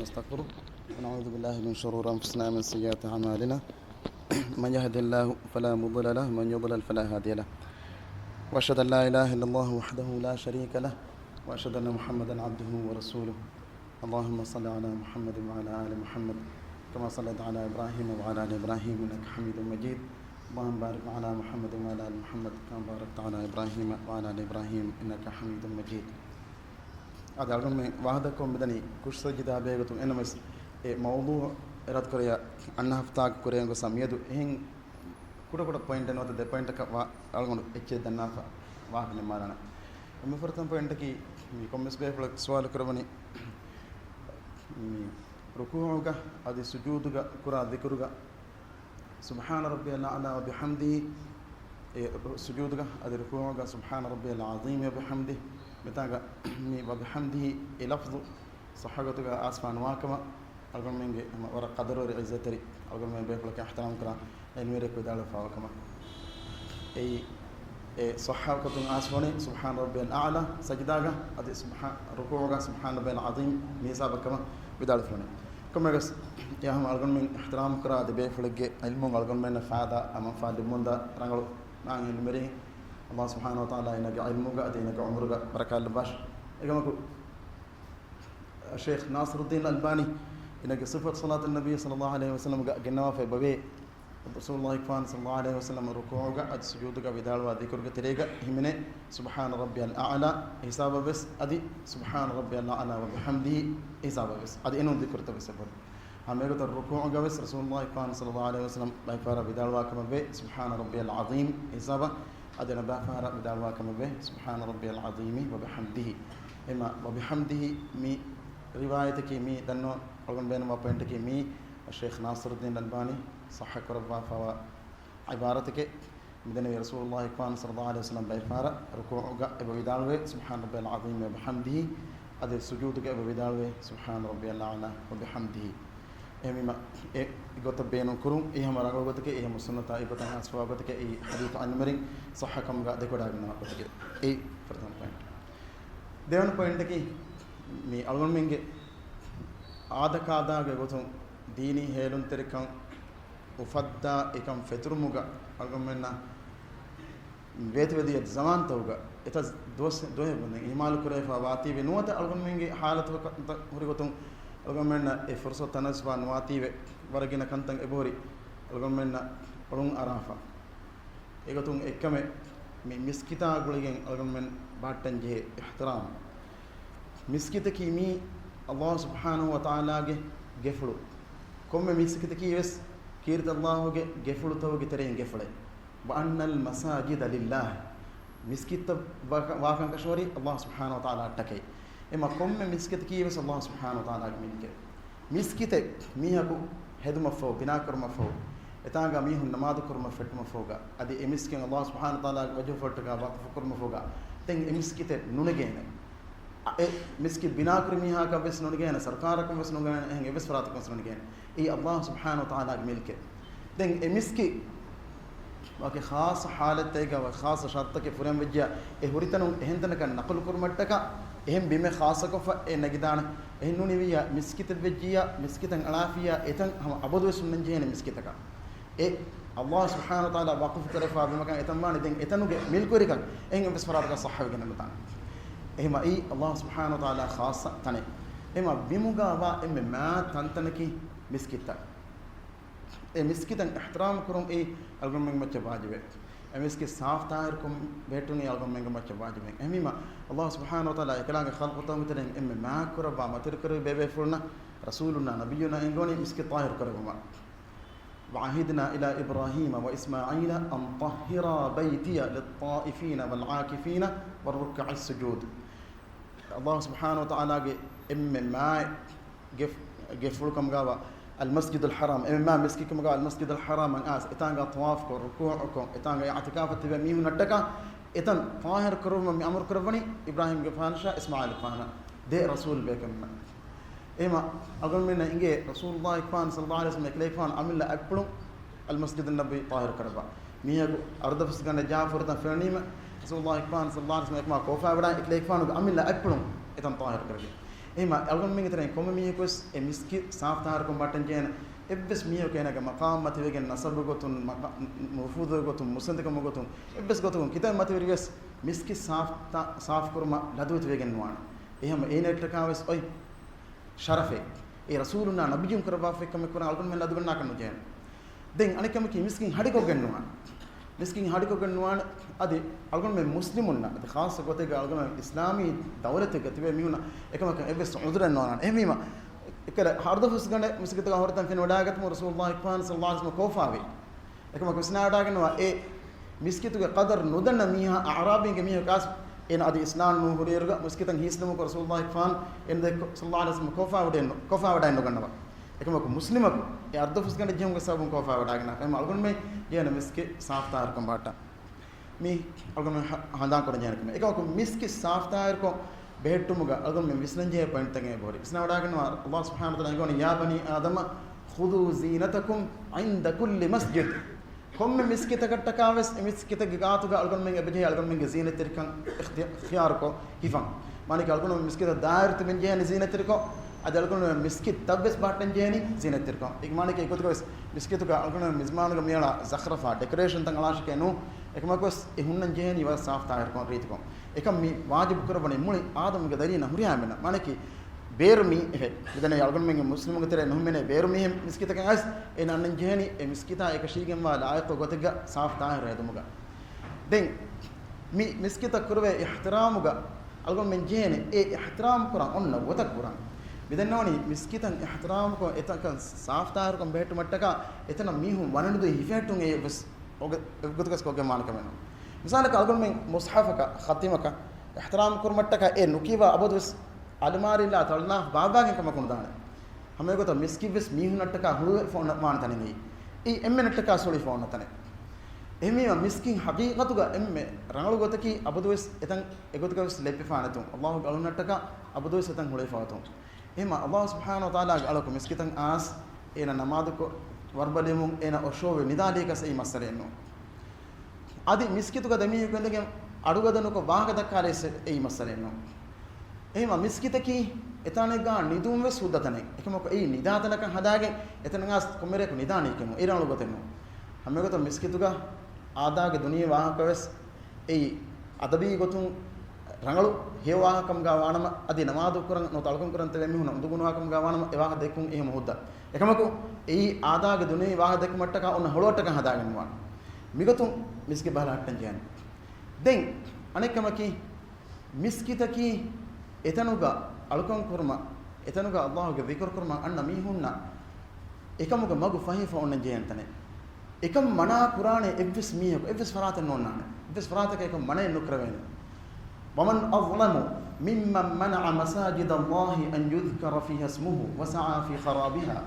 ونستغفره ونعوذ بالله من شرور أنفسنا ومن سيئات أعمالنا من يهد الله فلا مضل له ومن يضلل فلا هادي له وأشهد أن لا إله إلا الله وحده لا شريك له وأشهد أن محمدا عبده ورسوله اللهم صل على محمد وعلى آل محمد كما صليت على إبراهيم وعلى آل إبراهيم إنك حميد مجيد اللهم بارك على محمد وعلى آل محمد كما باركت على إبراهيم وعلى آل إبراهيم إنك حميد مجيد. هذا أقول من واحدكم بدني كش سجدة بيجتون إنما موضوع إراد كوريا أنها فتاك كوريا قسم يدو هين كودا point أنو تده point كا أقول إتشي دنافا واحد نمارنا. مفرطان point كي كمس بيفلك سؤال كربني ركوعك هذا سجودك كرا ذكرك سبحان ربي الأعلى وبحمده سجودك هذا ركوعك سبحان ربي العظيم وبحمده بتاعك وبحمده لفظ صحتك أسفان واكما أقول منك ورا قدر عزتري أقول من بيقولك احترام كرا الميرك بدال فاوكما أي صحتك أسفاني سبحان ربي الأعلى سجدك هذا سبحان ركوعك سبحان ربي العظيم ميزابك كما بدال فلان كم يقص يا هم أقول من احترام كرا هذا بيقولك علم أقول من فادا أما فاد مندا رجل مع المري الله سبحانه وتعالى إنك علمك إنك عمرك بركة الباش إجمعك الشيخ ناصر الدين الألباني إنك صفة صلاة النبي صلى الله عليه وسلم جنوا في بابي رسول الله كفان صلى الله عليه وسلم ركوعك سجودك بدال وذكرك تريك همنه سبحان ربي الأعلى حساب بس أدي سبحان ربي الأعلى وبحمده حساب بس أدي إنه ذكرت بس بر هم يقول الركوع بس رسول الله كفان صلى الله عليه وسلم لا يفار بدال وكم به سبحان ربي العظيم حسابه أدنى بافارا بدعوا كما به سبحان ربي العظيم وبحمده إما وبحمده مي روايتك مي دنو أقول بين ما بينتك مي الشيخ ناصر الدين الألباني صحك ربا فوا عبارتك بدنا رسول الله كان صلى الله عليه وسلم بافارا ركوعك أبو بدالوي سبحان ربي العظيم وبحمده أدي سجودك أبو بدالوي سبحان ربي الأعلى وبحمده إما قلت بينهم كروم إيه هم راجع قلت كي إيه مسنة تاي قلت أنا أسفا قلت كي إيه حديث عن مرين صح كم قاعد ذكر دارنا قلت كي إيه فرضاً point دهون point كي مي أقول منك عادة كادا قلتهم ديني هيلون تركم وفدا إكم فتر مغا أقول منا بيت بدي زمان توغا إتى دوه بندن إيمال كريفا واتي بنوة أقول منك حالة هوري قلتهم أقول منا فرصة تناسب نواتي ورقينا كنتن إبوري أقول منا ألون أرافا إيقتون إكمة مسكتا أقولين أقول من باتن جه احترام مسكتا كيمي الله سبحانه وتعالى جفلو كم مسكتا كي بس كيرت الله جفلو تو جترين جفله وأن المساجد لله مسكتا واقع كشوري الله سبحانه وتعالى تكي إما كم مسكت كي بس الله سبحانه وتعالى منك مسكت ميهكو هدو مفهو بنا كر مفهو إتاعا ميهو نماذ كر مفهو مفهوغا أدي إمسكين الله سبحانه وتعالى وجه فرتكا وقف كر مفهوغا تين إمسكت نونجين مسكت بنا كر ميها كا بس نونجين سركاركم بس نونجين هنگ بس فراتكم بس نونجين إي الله سبحانه وتعالى منك تين إمسكي وكي خاص حالة تيجا وخاص شرطك فريم وجيا هوريتنو هندنا كان نقل كرمتك إهم بيم خاصة كفا نجدان إنوني ويا مسكت الوجيا مسكت العافية إتن هم عبدوا سنن جهنم مسكتك الله سبحانه وتعالى واقف كرفا بمكان إتن ما ندين إتنو ملكوري كان إنهم بس فرادك صحة وجنة متان إما الله سبحانه وتعالى خاصة تاني إما بيموجا إما ما تنتنكي مسكتك مسكتن احترام كرم ألقون من متى واجبه أمسك صاف تايركم بيتوني ألقون من متى واجبه أميما الله سبحانه وتعالى يكلام خلق وتام ترين ما كربا ما تركروا بيبي فرنا رسولنا نبينا إنغوني مسك طاهر كربما وعهدنا إلى إبراهيم وإسماعيل أن طهر بيتي للطائفين والعاكفين والركع السجود الله سبحانه وتعالى ما جفركم قابا المسجد الحرام إما مسككم قال المسجد الحرام من آس إتانغا طوافكم ركوعكم إتانغا اعتكاف تبميه نتكا إتن طاهر كرم من أمر كربني إبراهيم جفانشا إسماعيل فانا ده رسول بكم إما أقول منا إنجي رسول الله كفان صلى الله عليه وسلم كليفان عمل أكبر المسجد النبي طاهر كربا ميه أرد فسكان جافر تفرنيما رسول الله كفان صلى الله عليه وسلم كما كوفا بدا كليفان عمل أكبر إتن طاهر كربا එහෙම අල්ගොන් මින් ඉතරේ කොම මියකොස් ඒ මිස්කි සාෆ්තාර කොම් බටන් කියන එබ්බස් මියෝ කෙනක මකාම් මත වෙගෙන නසබ ගොතුන් මුෆූද ගොතුන් මුසන්දක මොගොතුන් එබ්බස් ගොතුන් කිතම මත වෙරිගස් මිස්කි සාෆ් කරම ලදුත් වෙගෙන වාන එහෙම ඒනෙට කාවස් ඔයි ශරෆේ ඒ රසූලුනා නබියුම් කරවා ෆෙකම කරන අල්ගොන් මෙන් ලදු ගන්නා කන්නු කියන දැන් අනිකම කි මිස්කින් හඩිකො ගන්නවා මිස්කින් හඩිකො ගන්නවා අද අල්ගොන් මෙන් මුස්ලිමුන්නා අද ખાસ ගොතේ අල්ගොන් ඉස්ලාමී දවලත ගතිවේ මිහුන එකම එබ්බස් උදුරන් වාන එහෙමීම එකල හර්දෆස් ගන්න මිස්කිත ගහවරතන් ෆෙන වඩාගත්ම රසූලුල්ලාහි සල්ලල්ලාහු අලයිහි වසල්ලම් කෝෆාවේ එකම කුස්නා වඩාගෙනවා ඒ මිස්කිතුගේ qadar නොදන්න මීහා අරාබින්ගේ මීහා කාස් එන අද ඉස්ලාම් නු හුරියර්ග මිස්කිතන් හිස්ලම රසූලුල්ලාහි එන සල්ලල්ලාහු අලයිහි වසල්ලම් කෝෆා වඩන්න ගන්නවා එකම මුස්ලිමක ඒ හර්දෆස් ගන්න ජීවුගේ සබුන් කෝෆා වඩාගෙන එම අල්ගොන් මේ යන මිස්කි සාෆ්තාර් කම්බාට මේ අල්ගොන් හඳා කරන යනකම එකම මිස්කි සාෆ්තාර් කො බෙහෙට්ටුමුග අල්ගොන් මේ විස්ලංජේ පොයින්ට් එකේ බෝරි ඉස්නා වඩාගෙන අල්ලාහ් සුබ්හානහු වතාලා ගෝන යා බනි ආදම ඛුදු සීනතකුම් ඉන්ද කුල්ලි මස්ජිද් කොම්මෙ මිස්කිතකට කාවස් මිස්කිතගේ ගාතුග අල්ගොන් මෙන් එබජේ අල්ගොන් මෙන්ගේ සීනතරිකන් ඉඛතියාර කො හිෆන් මානික අල්ගොන් මිස්කිත දායරත මෙන් ජේනි සීනතරිකෝ අද අල්ගොන් මිස්කිත තබ්බස් බාටන් ජේනි සීනතරිකෝ එක මානික එකතුකස් මිස්කිතුක අල්ගොන් මිස්මානුග මියලා zഖරෆා ඩෙකොරේෂන් තන් අලාශ කනු එකමකස් එහුන්නන් ජේනි වා සාෆ්තායර් කො රීතිකෝ එකම මේ වාජිබ් කරවනේ මුලි ආදම්ගේ දරින හුරියාමන මානිකි බේරුමි එහෙ මෙතන අල්ගොන් මෙන්ගේ මුස්ලිමුගේ තෙර නොහමනේ බේරුමි මිස්කිතක ඇස් එන අන්නන් ජේනි ඒ මිස්කිතා එක ශීගෙන් වාලා ආයත ගොතක සාෆ්තායර් යදුමුග දැන් මේ මිස්කිත කරවේ ඉහ්තිරාමුග අල්ගොන් මෙන් ජේනි ඒ ඉහ්තිරාම් කරන් ඔන්න වතක් කරන් මෙදන්නෝනි මිස්කිතන් ඉහ්තිරාම් කො එතක සාෆ්තායර් කොම් බෙහෙට්ටු මට්ටක එතන මීහුම් වනනුද හිෆැටුන් ඒ ඔග ගොතකස් කොගේ මානකමන මිසාලක අල්ගොන් මෙන් මුස්හෆක ඛතිමක ඉහ්තිරාම් කරමට්ටක ඒ නුකීවා අබදුස් අලමාරිලා තල්නා බාබාගෙන් කමකුණ දාන හැමෙකට මිස්කිවස් මීහුනට්ටක හුළු ෆෝන් මාන තනෙයි ඒ එම්මෙනට්ටක සොලි ෆෝන් තනෙ එමෙ මිස්කින් හකීකතුග එම්මෙ රංගලු ගොතකි අබදුස් එතන් එගොතකස් ලෙප්පිෆානතුන් අල්ලාහ් ගලුනට්ටක අබදුස් එතන් හුළේ ෆාතුන් එහෙම අල්ලාහ් සුබ්හානහු වතාලා අලක මිස්කිතන් ආස් එන නමාදුක වර්බලෙමුන් එන ඔෂෝවේ නිදාලේකස ඒ මස්සරෙන්නෝ আদি මිස්කිතුක දෙමිය කෙන්දගෙන් අඩුගදනක වාහකදක්කාරේ ඒ මස්සරෙන්නෝ එහෙම මිස්කිතකි එතනක නිදුම් වෙ සුද්දතනේ එකමක ඒ නිදාතනක හදාගෙන එතන ගාස් කොමරේක නිදානේ කෙමු ඊරණු ගොතෙන්නු හැමකට මිස්කිතුක ආදාගේ දුනිය වාහකවස් ඒ අදබී ගොතුන් රංගලු හේවාහකම් ගාවානම අදී නමාදු කරන් නොතල්කම් කරන්ත වෙමි හුන උදුගුණවාකම් ගාවානම එවාහ දෙකුන් එහෙම හොද්ද එකමක ඒ ආදාගේ දුනිය වාහ දෙක මට්ටක ඔන්න හොලොට්ටක හදාගෙනවා මිගතුන් මිස්කි බහලට්ටන් කියන්නේ දැන් අනෙකමකි මිස්කිතකි එතනුග අලුකම් කරම එතනුග අල්ලාහ්ගේ විකර් කරම අන්න මීහුන්න එකමක මගු ෆහිෆ ඔන්න ජයන්තනේ එකම මනා කුරානේ එව්විස් මීහක එව්විස් ෆරාතන් නොන්නානේ එව්විස් ෆරාතක එක මනේ නුක්‍රවෙන ومن أظلم ممن منع مساجد الله أن يذكر فيها اسمه وسعى في خرابها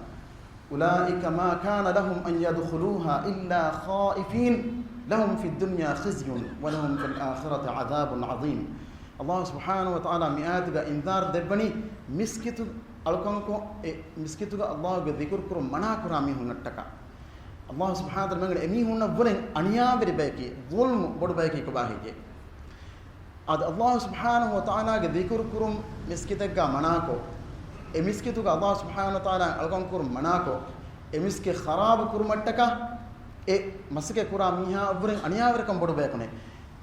أولئك ما كان لهم أن يدخلوها إلا خائفين لهم في الدنيا خزي ولهم في الآخرة عذاب عظيم الله سبحانه وتعالى مئات إنذار دبني مسكت ألقنكو مسكت الله بذكر كرم منا كرامي هنتكا الله سبحانه وتعالى أمي هن بولن أنيا برباكي ظلم برباكي كباهي أد الله سبحانه وتعالى ذكر كرم مسكتك مناكو مسكتك الله سبحانه وتعالى ألقن كرم مناكو مسك خراب كرمتكا مسك كراميها بولن أنيا بركم برباكني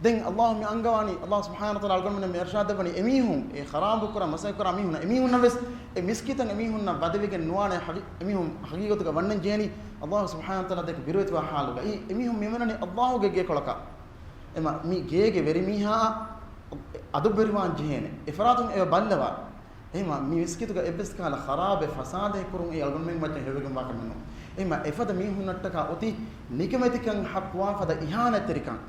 දැන් අල්ලාහ් මේ අංගවානි අල්ලාහ් සුබ්හානහු වතාලා අල්ගොන් මේ ඉර්ෂාද දෙවනි එමිහුන් ඒ ખરાබ කර මසයි කර එමිහුන් එමිහුන් වෙස් ඒ මිස්කිතන් එමිහුන් බදවිගෙන් නුවානේ එමිහුන් හකීගතුක වන්නන් ජේනි අල්ලාහ් සුබ්හානහු වතාලා දෙක විරෝධව හාලුග ඒ එමිහුන් මෙමනනි අල්ලාහ්ගේ ගේ කොලක එම මේ ගේගේ වෙරි මිහා අදුබරිවාන් ජේනේ ඉෆරාතුන් ඒ බල්ලවා එහෙම මේ මිස්කිතුක එබ්බස් කාල ખરાබ ෆසාද කරුන් ඒ අල්ගොන් මෙන් මච්ච හෙවගෙන් වාකමනෝ එහෙම එෆද මිහුන්නට්ටක ඔති නිකමෙතිකන් හක්වා ෆද ඉහානතරිකන්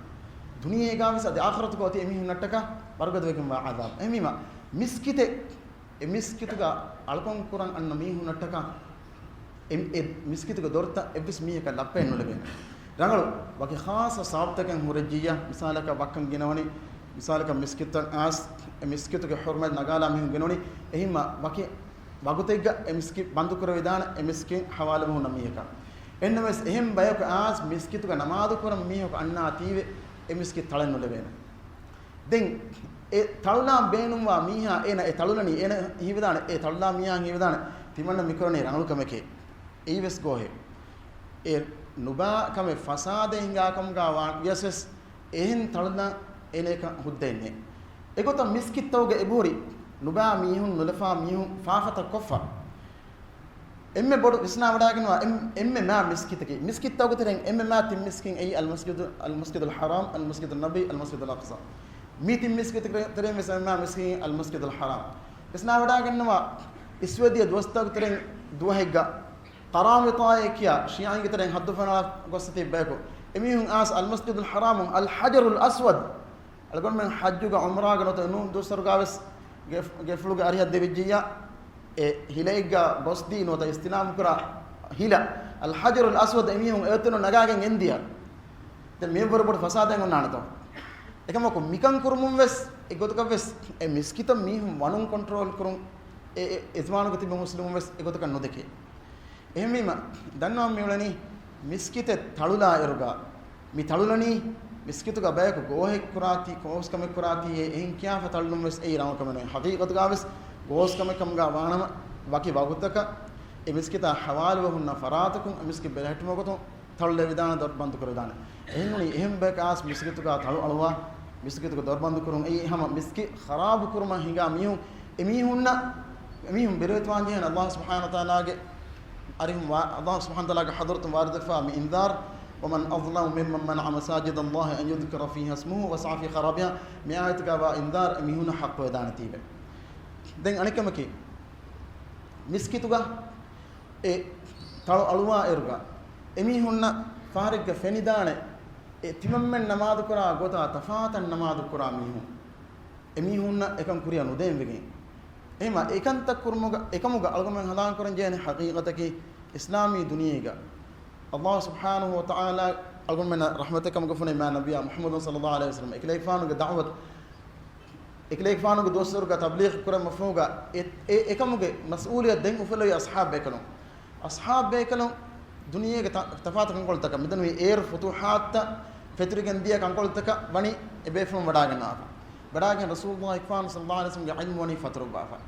दुनिया गाविस अद आखिरत को अति एमी नटका वर्गद वेकम वा आदाब एमीमा मिस्किते का अल्कों कुरान अन्न मी नटका मिस्किते को दोरता एबिस मी का लप्पे नुलबे रंगलो वके खास साबतकन हुरजिया मिसाल का वक्कन गिनवनी मिसाल का मिस्किते के हुर्मत नगाला मी गिनवनी एहीमा वके वगुतेग मिस्कि बंदु कर विधान मिस्कि हवाले में नमी का एनमस एहम बयक आस मिस्किते का नमाज कर मी का अन्ना तीवे එමිස්කි තලන්නු ලැබෙන. දැන් තලුලා බේනුම්වා මීහා එන තලුලනි එන හිවදාන තලුලා මීහා හිවදාන තිමන්න මිකරනේ රණුකමකේ ඊවස් ගෝහෙ නුබා කම ෆසාදේ හිඟාකම් ගාවා යසස් එහෙන් තලුලා එන එක හුද්දෙන්නේ එගොත මිස්කිත්තෝගේ එබෝරි නුබා මීහුන් නුලෆා මීහුන් ෆාෆත කොෆා එම්මෙ බොඩ විස්නා වඩාගෙනවා එම්මෙ මා මිස්කිතකේ මිස්කිත්තෝගේ තරෙන් එම්මෙ මා තිම් මිස්කින් අයි අල් මස්ජිද් අල් හරාම් අල් මස්ජිද් අල් නබි අල් මස්ජිද් අල් අක්සා ميتين مسكت ترين مسمى مسكين المسجد الحرام بس ناودا كنما اسوديه دوستك ترين دوهيغا قرامطاي كيا شيعان ترين حدفنا قصتي بيكو اميهم اس المسجد الحرام الحجر الاسود الكون من حجوغا عمره غنوت نو دوسر غاوس گفلوغا اريا ديبجيا هيليغا بوسدي نوتا استلام كرا هيلا الحجر الاسود اميهم ايتنو نغاගෙන් එන්දියා දැන් මේ වරපොඩ ෆසාදෙන් උනානතෝ එකමක මිකන් කුරුමුම් වෙස් එගොතක වෙස් ඒ මිස්කිත මීහුම් වනුන් කන්ට්‍රෝල් කරුම් ඒ ඉස්මානුක තිබෙ මුස්ලිමුම් වෙස් එගොතක නොදකේ එහෙමීම දන්නවා මෙවලනි මිස්කිත තලුලා එරුගා මි තලුලනි මිස්කිතුක බයක ගෝහෙ කුරාති කෝස්කම කුරාති එහෙන් කියා ෆතල්නුම් වෙස් ඒ රාමකමනේ හකීකතුක වෙස් ගෝස්කම කම්ගා වානම වකි වගුතක ඒ මිස්කිත හවාල වහුන්න ෆරාතකුම් මිස්කි බෙලහටමකතෝ තලුල විදාන දොර්බන්තු කර දාන එහෙනුනි එහෙම් බකාස් මිස්කිතුක තලු අලවා මිස්කිතුක දොර්බන්තු කරුම් ඒ හැම මිස්කි ખરાબ කරුම හිඟා මිහුම් එමිහුන්න එමිහුම් බෙරේත්වාන් ජේන අල්ලාහ් සුබ්හානහු තාලාගේ අරිහුම් අල්ලාහ් සුබ්හානහු තාලාගේ හදරතුම් වාරිදෆා මි ඉන්දාර් ومن أظلم ممن منع مساجد الله أن يذكر فيها اسمه وسعى في خرابها مئات كوا إنذار ميهون حق ودانتيبه دين أنكمكي مسكتوغا تلو ألوا إرغا එමිහුන්න ෆාරිග්ග ෆෙනිදානේ තිමම්මෙන් නමාදු කරා ගොතා තෆාතන් නමාදු කරා මිහුන් එමිහුන්න එකම් කුරියා නුදෙන් වෙගේ එහෙම ඒකන්ත කුරුමුග එකමුග අල්ගමෙන් හදාන් කරන් ජේනේ හකීකතකි ඉස්ලාමී දුනියේග අල්ලාහ් සුබ්හානහු වතාලා අල්ගමෙන් රහමතකම් ගෆනේ මා නබියා මුහම්මද් සල්ලල්ලාහු අලයිහි වසල්ලම් එකලේෆානුග දඅවත් එකලේෆානුග දොස්සරුග තබ්ලීග් කරම මෆූග එකමුග මස්ඌලියත් දෙන් උෆලයි අස්හාබ් බේකලො අස්හාබ් බේකලො दुनिया के तफात कंकोल तक मिदन वी एयर फुतुहात फ़ितरिगन दिया कंकोल तक बनी एबेफम वडागन आप वडागन रसूलुल्लाह इकफान सल्लल्लाहु अलैहि वसल्लम के इल्म वनी फतरु बाफा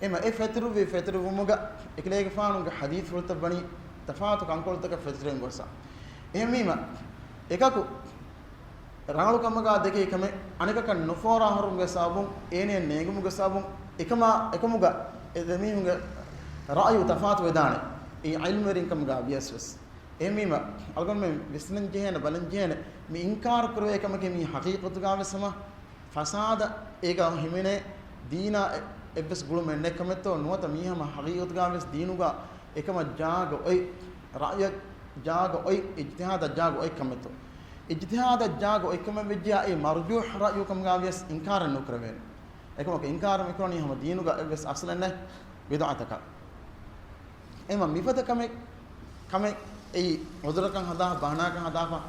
एमा ए फ़ितरु वी मुगा एकले के फान के हदीस वलत बनी तफात कंकोल तक फ़ितरिन गोसा एमीमा एककु राणु कमगा देखे कमे अनेक क नुफोरा हरुंगे साबुं एने नेगमुगे साबुं एकमुगा एदमीहुंगे रायु तफात वेदाने ඒ ඉල්මරින් කම ගා වියස්වස් එමෙම අල්ගොන් මෙ විස්නන් ජේන බලන් ජේන මේ ඉන්කාර කරව එකමක මේ හකීකතු ගාවසම ෆසාද ඒක හිමිනේ දීනා එබ්බස් ගුළු මෙන්න කමෙතෝ නොත මීහම හකීකතු ගාවස් දීනුගා එකම ජාග ඔයි රාය ජාග ඔයි ඉජ්තිහාද ජාග ඔයි කමෙතෝ ඉජ්තිහාද ජාග ඔයි කම විද්‍යා ඒ මර්ජූහ් රාය කම ගාවස් ඉන්කාර නොකරවෙන එකමක ඉන්කාර මිකරණී හැම දීනුගා එබ්බස් අස්ලන්න විදාතක එම මිපද කම ඒ උදරකන් හදා බානාකන් හදාපා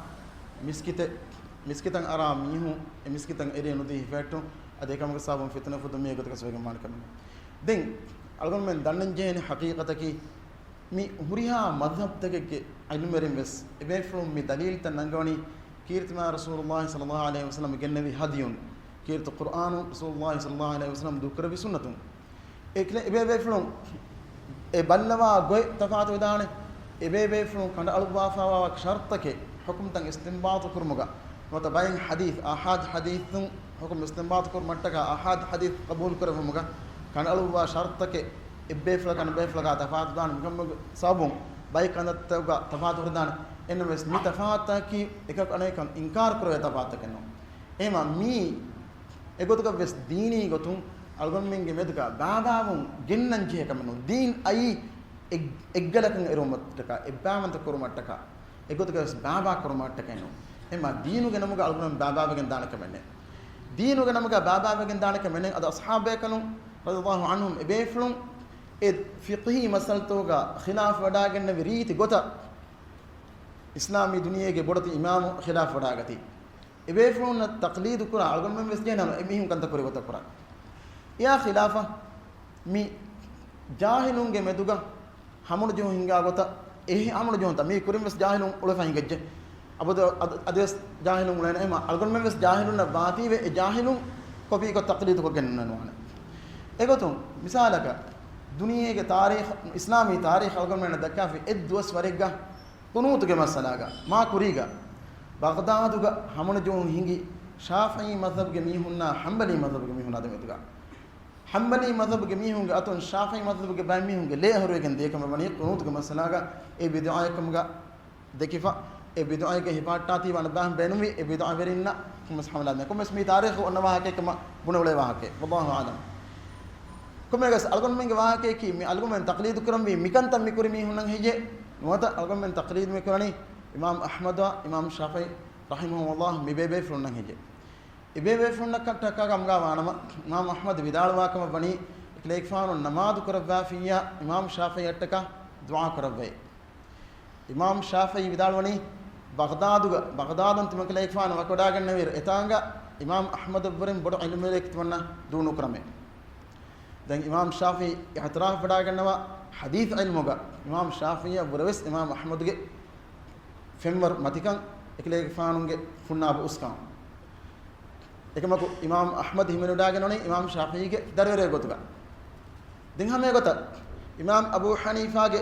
මිස්කිතන් අරා මිහු මිස්කිතන් එරේ නුදී ෆැක්ටෝ අදේකමක සාබම් ෆිතන ෆුද මේ ගොතක සවගේ මාන කම දෙන් අල්ගොන් මෙන් දන්නන් ජේන හකීකතකි මි හුරිහා මذهب තකේ ඉල්මරින් වෙස් එබේ ෆ්‍රොම් මි දලීල් තනංගවනි කීර්තිමා රසූලුල්ලාහ් සල්ලල්ලාහු අලයිහි වසල්ලම් ගෙන්නවි හදියුන් කීර්ත කුර්ආන් රසූලුල්ලාහ් සල්ලල්ලාහු අලයිහි වසල්ලම් දුක්කර විසුන්නතුන් ඒකල එබේ ෆ්‍රොම් ඒ බල්ලවා ගොයි තෆාත විදානේ එබේ ෆ්‍රොම් කඳ අල්වාෆාවක් ෂර්තකේ හුකුම් තන් ඉස්තින්බාත් කුර්මුගා නොත බයින් හදීස් ආහාද් හදීස්තුන් හුකුම් ඉස්තින්බාත් කුර්මට්ටක ආහාද් හදීස් කබූල් කරවමුගා කඳ අල්වා ෂර්තකේ එබේ ෆ්ල කන බේ ෆ්ලගා තෆාත දාන මුගම් සබුම් බයි කඳත්තගා තෆාත වරදාන එනවස් මි තෆාත කි එකක් අනේකම් ඉන්කාර කරවේ තෆාත කරනවා එහෙම මී එගොතක වෙස් දීනී ගොතුන් අල්ගොන්මින්ගේ මෙදක බාබාවුන් ගෙන්නන් ජේකමනු දීන් අයි එග්ගලකන් එරොමත්තක එබ්බාමන්ත කුරුමට්ටක එගොතකස් බාබා කුරුමට්ටක එනු එම දීනු ගෙනමුග අල්ගොන් බාබාවගෙන් දානක මෙන්නේ දීනු ගෙනමුග බාබාවගෙන් දානක මෙන්නේ අද අස්හාබේකලුන් රදියල්ලාහු අන්හුම් එබේෆලුන් ඒ ෆික්හි මසල්තෝගා ඛිලාෆ වඩාගෙන විරීති ගොත ඉස්ලාමී දුනියේගේ බොඩති ඉමාම් ඛිලාෆ වඩාගති එබේෆලුන් තක්ලීද් කුරා අල්ගොන් මෙන් වෙස් ජේනම එමිහුම් කන්ත කුරේ ගොත කුරා या खिलाफा मी जाहिलुंगे मेदुगा हमुन जो हिंगा गोता ए हमुन जो ता मी कुरिम बस जाहिलुं उले फाइन गज्जे अब अदेस जाहिलुं लेने एमा अलगन में बस जाहिलुं न बाती वे जाहिलुं kopi ko taqlid ko gennanwana egotun misalaka duniyege tarikh islami tarikh algon men dakka fi edwas warega qunutuge masalaga ma kuriga bagdaduga hamuna jun hingi shafi'i madhhabge mihunna hanbali madhhabge mihunna demetuga hanbali madhhabge mihunga atun shafi'i madhhabge ba mihunga le haruegen dekam bani qunutuge masalaga e bid'ayakamga dekifa e bid'ayge hipattati wan baham benumi e bid'a verinna kumas hamla ne kumas mi tarikh onwa hake kama bunawle wa hake wallahu alam kumegas algon menge wa hake ki mi algon men taqlid kuram mi mikantam mi kuri mihunnan hije nuwata algon men taqlid mi kurani imam ahmad wa imam shafi'i rahimahullah mi bebe frunnan hije ibebe frunna katta kagam ga wanama imam ahmad vidalwa kama bani ikleek faanu namaz kurabwa fiya imam shafi'i attaka du'a kurabwe imam shafi'i vidalwani baghdadun timakleek faanu wakoda gannawir etanga imam ahmad abbarin bodu ilmelek tmanna dunu krame dan imam shafi'i i'tiraf bada gannawa hadith ilmuga imam shafi'i burwes imam ahmad ge femwar matikan ekleek faanunge funnabu uskan ekamaku imam ahmad himenu daganoni imam shafi'i ge darwere gotuga din hame gota imam abu hanifa ge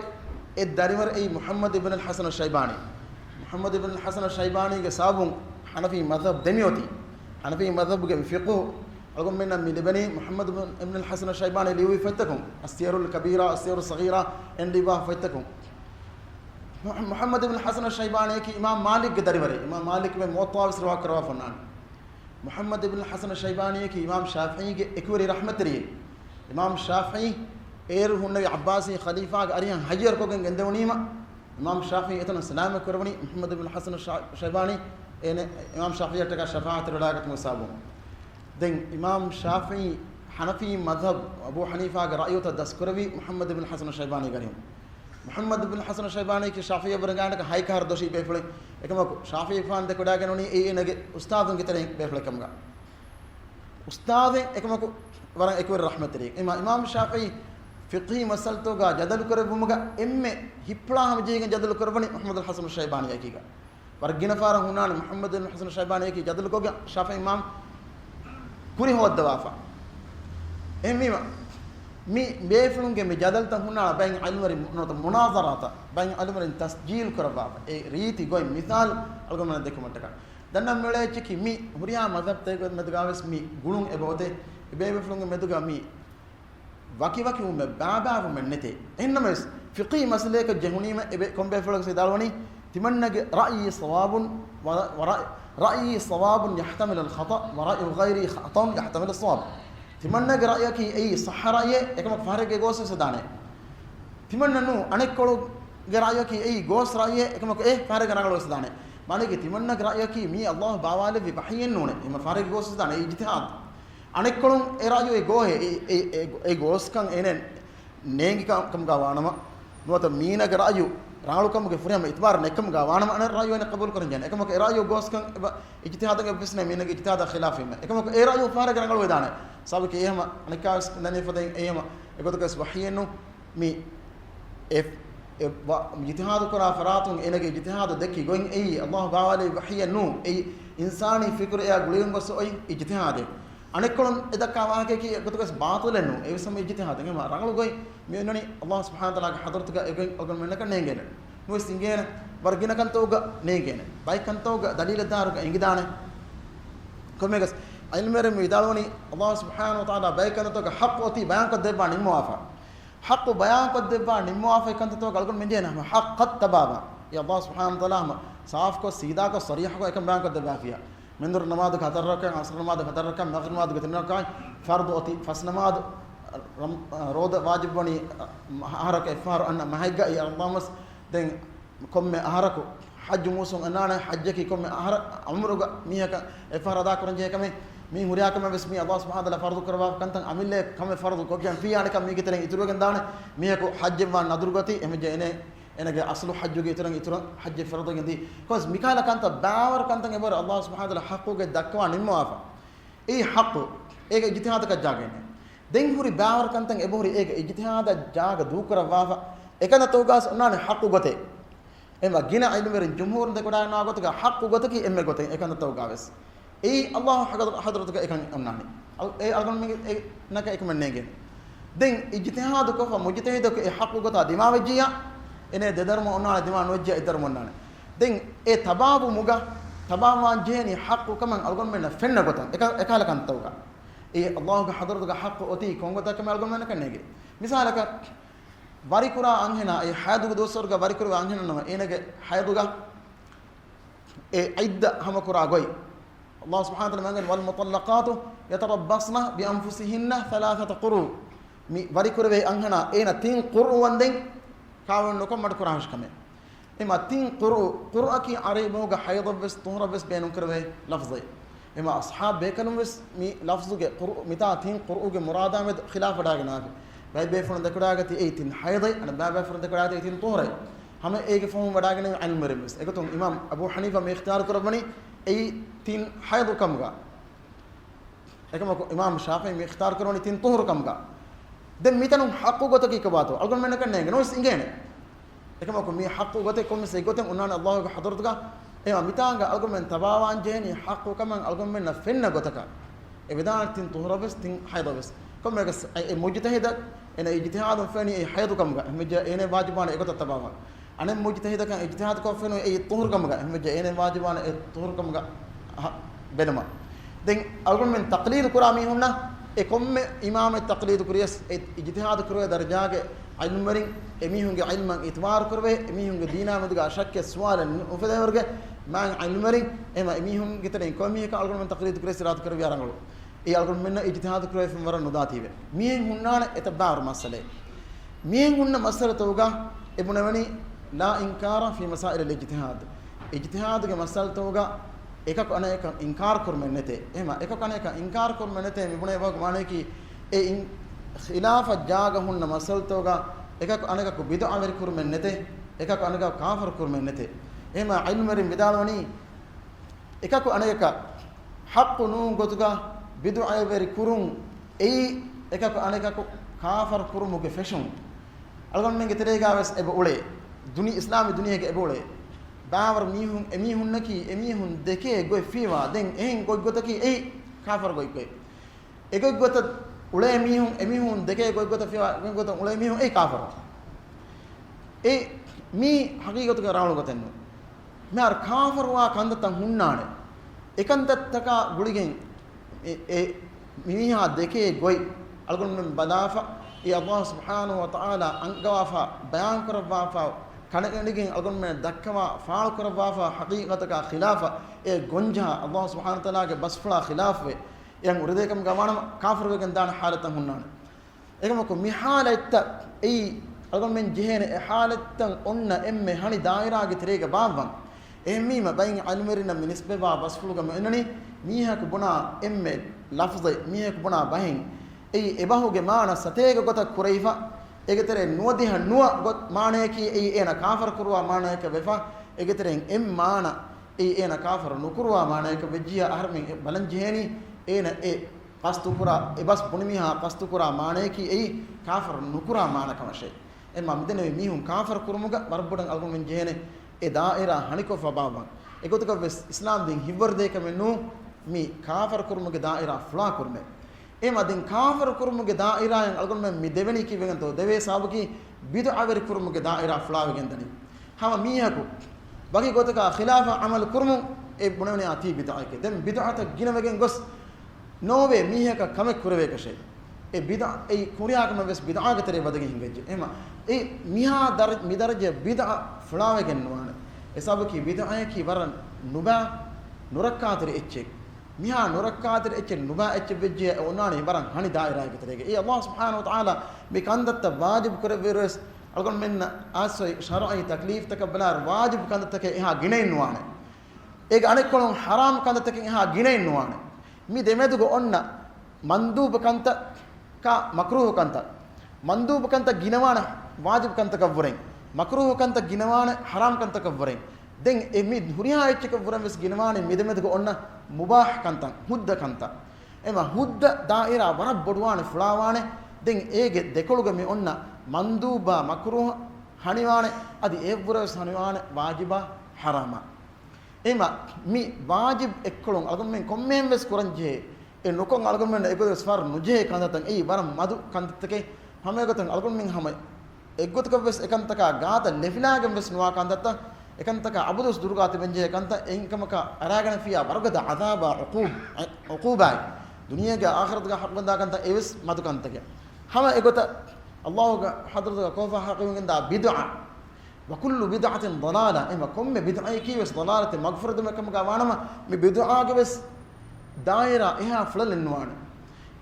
ed dariwar ei muhammad ibn al hasan al shaybani muhammad ibn al hasan al shaybani ge sabun hanafi madhhab demioti hanafi madhhab ge fiqh algon menna milibani muhammad ibn al hasan al shaybani liwi fatakum as-siyarul kabira as-siyarul saghira endi ba fatakum muhammad ibn al hasan al shaybani ki imam malik ge dariware imam malik me muwatta sirwa karwa fannan muhammad ibn al hasan al shaybani ki imam shafi'i ge ekwari rahmatri imam shafi'i er hunnabi abbasi khalifa ga ariyan hajar ko gen gendewnima imam shafi'i etan salam korwani muhammad ibn hasan shaybani ene imam shafi'i taka shafaat rodagat musabu den imam shafi'i hanafi madhhab abu hanifa ga ra'yota daskurwi muhammad ibn hasan shaybani garim muhammad ibn hasan shaybani ki shafi'i barangana ka haykar doshi befle ekama shafi'i fan de koda ganoni e enage ustadun gitere befle kamga ustade ekama ko waran ekwer rahmatri imam shafi'i fiqhi masalto ga jadal korabumuga emme hipla hamjegen jadal korabani muhammad al hasan shaybani yakiga wargina fara hunan muhammad al hasan shaybani yaki jadal ko ga shafi'i imam kuri hodda wafa emmi mi befulunge mi jadal ta hunana bain ilmari nota munazarata bain ilmari tasjil koraba e riti goy misal algomana dekumata danna mele chiki mi huriya madhab te go medgaves mi gunun ebote befulunge meduga mi waki umme baba umme nete ennames fiqhi masaleka jahunima ebe kombe fulak sidalwani timannage ra'yi sawabun wa ra'yi sawabun yahtamil al khata wa ra'yu ghayri khatan yahtamil as sawab timannage ra'yaki ay sahha ra'ye ekama farege gos sadane timannanu anekkolu ge ra'yaki ay gos ra'ye ekama farege nagalo sadane manege timannage ra'yaki mi allah bawale vi bahiyen nune ema farege gos sadane ijtihad anekolon erayo e gohe e goskan enen nengi kam ga wanama nuata mina ga rayu raulu kam ge furiyam itbar nekam ga wanama an rayu ene qabul koran jan ekam ke erayo goskan ijtihad ga bisne mina ge ijtihad khilaf me ekam ke erayo fara ga ngal wedane sabu ke yema anekas nane faden yema egoto kas wahiyenu mi if ijtihad kora faratun enege ijtihad dekki goin ei allah baawale wahiyenu ei insani fikr e guliyum gos oi ijtihad anekolon edakka waake ki gotugas baatulenu e sam ijtihad ngema rangalu goy mi noni allah subhanahu wa taala ga hadratuga egen ogon menaka nengena no singena wargina kantoga nengena bai kantoga dalil daruga ingidane komegas ilmere mi dalwani allah subhanahu wa taala bai kantoga haqqoti bayan ko deba nimwafa haqqu bayan ko deba nimwafa kantoga galgon menjena haqqat tababa ya allah subhanahu wa taala saaf ko सीधा को सरीह को एकम bayan ko deba fiya منذر نماذج هذا الركع عصر نماذج هذا الركع مغرب نماذج هذا الركع فرض أتي فس نماذج رود واجب بني أهرك إفار أن ما هيجا يا الله مس دين كم أهركو حج موسم أنا حجك كم أهرك عمرك ميها إفار هذا كرنجة كم مي هريا كم بسمي الله سبحانه وتعالى فرض كربا كنتن عمل له كم فرض كوكيان في أنا كم ميجي ترين يتروح عندنا ميها كو حج ما ندرجتي إم جينه enage aslu hajjuge ituran hajje fardu gendi cause mikala kanta bawar kanta ngebor allah subhanahu wa taala haqqu ge dakwa nimwafa ei haqqu ege ijtihad ka jagene den huri bawar kanta ebori ege ijtihad jaga dukra wafa ekana togas onane haqqu gote ema gina ilmerin jumhur de koda na gote ga haqqu gote ki emme gote ekana togaves ඒ අල්ලාහ් හදරතුක එකන් ඔන්නානි ඒ අල්ගොන් මේ නක එක මන්නේගෙන දැන් ඉජ්තිහාද් කොෆ මුජ්තහිදක ඒ හක්කු ගත දිමාවජියා එනේ දෙදර්ම ඔන්නාන දිමා නොජ්ජා ඉදර්ම ඔන්නාන දැන් ඒ තබාබු මුග තබාවාන් ජේනි හක්කු කමන් අල්ගොන් මෙන්න ෆෙන්න ගත එකලකන් තවක ඒ අල්ලාහ්ගේ හදරතුක හක්කු ඔති කොංගත කම අල්ගොන් මෙන්න කන්නේගේ මිසාලක වරිකුරා අංහෙනා ඒ හයදුග දොස්සර්ග වරිකුරා අංහෙනනම එනගේ හයදුග ඒ ඉද්ද හමකුරා ගොයි الله سبحانه وتعالى من والمطلقات يتربصن بأنفسهن ثلاثة قروء وريكوري أنهنا أين تين قروء وندين كاون لكم ما تكرهش كمان إما تين قروء كي عريبه حيض بس طهر بس بينهم كروي لفظي إما أصحاب بيكنوا بس مي لفظه قروء متى تين قروء مرادة مد خلاف داعنا باي بيفرن ذكراء تي أي تين حيضي أنا باي بيفرن ذكراء تي تين طهري हमें एक फॉर्म बढ़ाने में अन मरे बस एक तो इमाम अबू हनीफा में इख्तियार करो बनी ए तीन हैद कम का एक इमाम शाफी में इख्तियार करो बनी तीन तोहर कम का दे मितनु हक़ को तो की कबातो अगर मैंने करने के नो इंगे ने एक मी हक़ को तो कम से गोते उन्होंने अल्लाह का हज़रत का ए मितांगा अगर मैं तबावान जेनी हक़ को कम अगर मैं नफिन न गोते का ए विदान तीन तोहर बस तीन हैद बस कम मैं ए मुजतहिद इन इज्तिहाद फनी ए हैद कम का मुझे इने वाजिबान एक तो तबावा अने मुजतहिद का इज्तिहाद को फिर ए तोहर कम का मुझे एने वाजिबान ए तोहर कम का बेनमा दें अगर मैं तकलीद कुरामी हुन्ना ए कम में इमाम तकलीद कुरियस ए इज्तिहाद कुरे दर्जा के इल्म मरिंग एमी होंगे इल्म इतवार करवे एमी होंगे दीना में दुगा शक के सवाल उफदे वर्गे मांग इल्म मरिंग एमा एमी होंगे तने कमी का अगर मैं तकलीद कुरे सिरात करवे यारंगलो ए अगर मैं इज्तिहाद कुरे फिर मरा नुदाती वे मी हुन्ना एतबार मसले मी हुन्ना मसले तोगा इब्न वनी ला इंकार फी मसाइल इज्तिहाद इज्तिहाद के मसल तोगा एक अनेक इंकार कुरमे नते एमा एक अनेक इंकार कुरमे नते मिबुने वग माने की ए खिलाफ जाग हुन मसल तोगा एक अनेक को बिदअ अमर कुरमे नते एक अनेक काफर कुरमे नते एमा इल्म रि मिदालवनी एक अनेक हक नु गोतुगा बिदअ अमर कुरुम ए एक अनेक को काफर कुरुम के फैशन अलगन में तेरेगा बस एब उड़े दुनी इस्लामी दुनिया के एबोले बावर मीहुन नकी एमीहुन देखे गोय फीवा दें एं गोय गोतकी ए काफर गोय कोय ए गोय गोत उले एमीहुन देखे गोय गोत फीवा गोय गोत उले मीहुन ए काफर ए मी हकीकत का रावण गोतनु मार काफर वा कंदत हुन्नाने एकंदतका गुळिगे ए मीहा देखे गोय अलगुन में बदाफा ये अल्लाह सुब्हानहु व तआला अंगवाफा बयान करवाफा कणकणिगे अगर मैं दक्कवा फाल करवाफा हकीकत का खिलाफा ए गुंजा अल्लाह सुब्हानहु व तआला के बसफला खिलाफ वे यंग उरदेकम गवान काफर वे गंदान हालत हुन्नान एकम को मिहालत ए अगर मैं जेहन ए हालत उन्न एम हनी दायरा के तरेगा बावन एमी म बैन अलमरिन में निस्बे वा बसफलु गम इननी मीहा को बुना एम लफ्ज मीहा को बुना बहिन ए एबाहु के मान सतेग गोत कुरैफा एगतरे नुवदिह नुव गोत माने की ए एना काफर कुरवा माने के वेफा एगतरे एम माना ए एना काफर नुकुरवा माने के वेजिया अहरमिन बलन जेहनी एना ए qastupura ebas bunimiha qastukura maane ki ei kafir nukura maana kamashe emma midene mihun kafir kurumuga barbudan algun men jehene e daira haniko fababan egotuka ves islam din hiburde kamenu mi kafir kurumuge daira fla kurme emma din kafir kurumuge daira en algun men mi deveni ki veganto deve sabuki bidu aver kurumuge daira fla vegendani hama mihaku bagi gotuka khilafa amal kurumu e bunani ati bid'ake dem bid'ata ginavegen gos no way मीहे का कमे कुरवे कशे ए बिदा ए कुरिया का मवेस बिदा के तेरे बदगे हिंगे एमा ए मिहा दर मिदरजे बिदा फुलावे के नवाने ए सब की बिदा की वरन नुबा नुरक्कातर एचे मिहा नुरक्कातर एचे नुबा एचे बेजे ओनानी वरन हनी दायरा के तेरे ए अल्लाह सुब्हानहु व तआला बिकंदत वाजिब करे विरस अलगन मिन आसो शरई तकलीफ तकबला वाजिब कंदत के यहां गिने नवाने एक अनेक कोन हराम कंदत के यहां गिने नवाने मी देमेदुगो ओन्न मंदूब कंत का मकरूह कंत मंदूब कंत गिनवान वाजिब कंत कव्वरें मकरूह कंत गिनवान हराम कंत कव्वरें दें ए मी दुनिया एच कव्वरें बस गिनवान मी देमेदुगो ओन्न मुबाह कंत हुद्द कंत एमा हुद्द दायरा वर बडवान फुलावाने दें एगे देकोलुग मी ओन्न मंदूबा मकरूह हनिवाने अदि एव्वरस हनिवाने वाजिबा हरामा ema mi wajib ekkolon algon men kommen wes koranje e nokon algon men egodes far nuje kandatan ei baram madu kandatake hame gotan algon men hama eggotka wes ekantaka gaata lefilagem wes nuwa kandata ekantaka abudus durgati benje ekanta enkamaka aragana fiya wargada adaba uquba duniyaga akhirataga haqbanda kanta eves madu kantake hama egota allah ga hadratuga kofa haqinda bid'a wa kullu bid'atin dalala ema komme bid'a ki wes dalalati magfurad mekam ga wanama me bid'a ge wes daira eha flalen nuwana